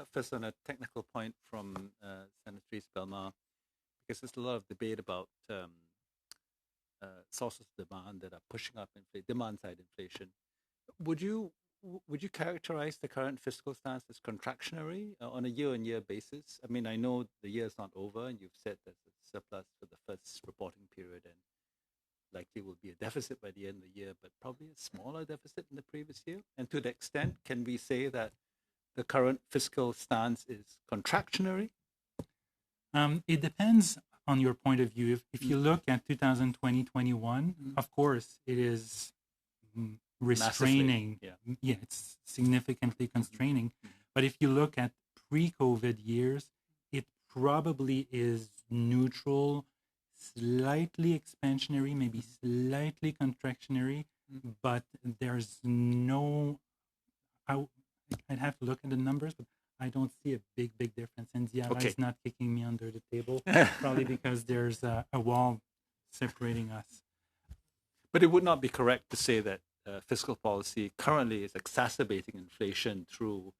up first on a technical point from Senator Belmar, because there's a lot of debate about sources of demand that are pushing up demand-side inflation. Would you characterize the current fiscal stance as contractionary on a year-on-year basis? I mean, I know the year is not over, and you've said there's a surplus for the first reporting period, and likely will be a deficit by the end of the year, but probably a smaller deficit than the previous year. And to the extent, can we say that the current fiscal stance is contractionary? It depends on your point of view. If you look at 2020-21, of course, it is restraining. Yeah, it's significantly constraining. But if you look at pre-COVID years, it probably is neutral, slightly expansionary, maybe slightly contractionary, but there's no... I'd have to look at the numbers, but I don't see a big difference. And Diarra is not kicking me under the table, probably because there's a wall separating us. But it would not be correct to say that fiscal policy currently is exacerbating inflation through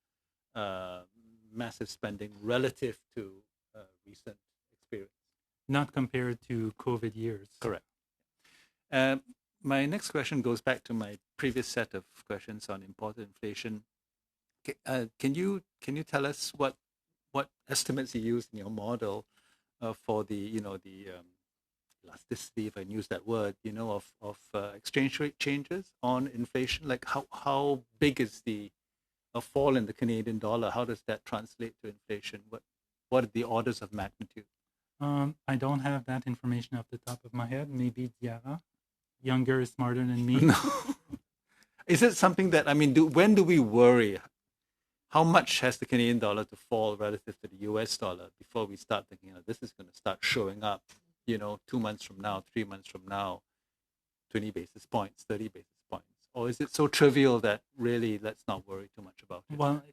massive spending relative to recent experience. Not compared to COVID years. Correct. My next question goes back to my previous set of questions on imported inflation. Can you tell us what estimates you use in your model for the elasticity, if I can use that word, of exchange rate changes on inflation? Like how big is a fall in the Canadian dollar? How does that translate to inflation? What are the orders of magnitude? I don't have that information off the top of my head. Maybe Diarra, younger, is smarter than me. No. Is it something that, I mean, when do we worry? How much has the Canadian dollar to fall relative to the US dollar before we start thinking, this is going to start showing up, 2 months from now, 3 months from now, 20 basis points, 30 basis points? Or is it so trivial that really let's not worry too much about it? Well,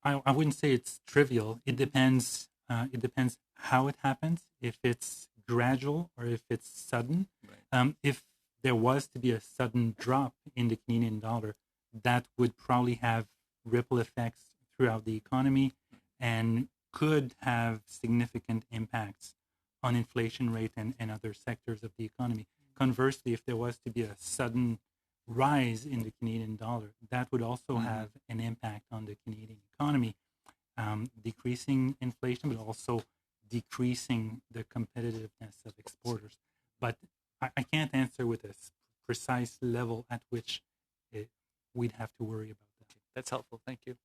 I wouldn't say it's trivial. It depends. It depends how it happens, if it's gradual or if it's sudden. Right. If there was to be a sudden drop in the Canadian dollar, that would probably have ripple effects throughout the economy and could have significant impacts on inflation rate and other sectors of the economy. Conversely, if there was to be a sudden rise in the Canadian dollar, that would also have an impact on the Canadian economy, decreasing inflation, but also decreasing the competitiveness of exporters. But I can't answer with a precise level at which we'd have to worry about that. That's helpful. Thank you.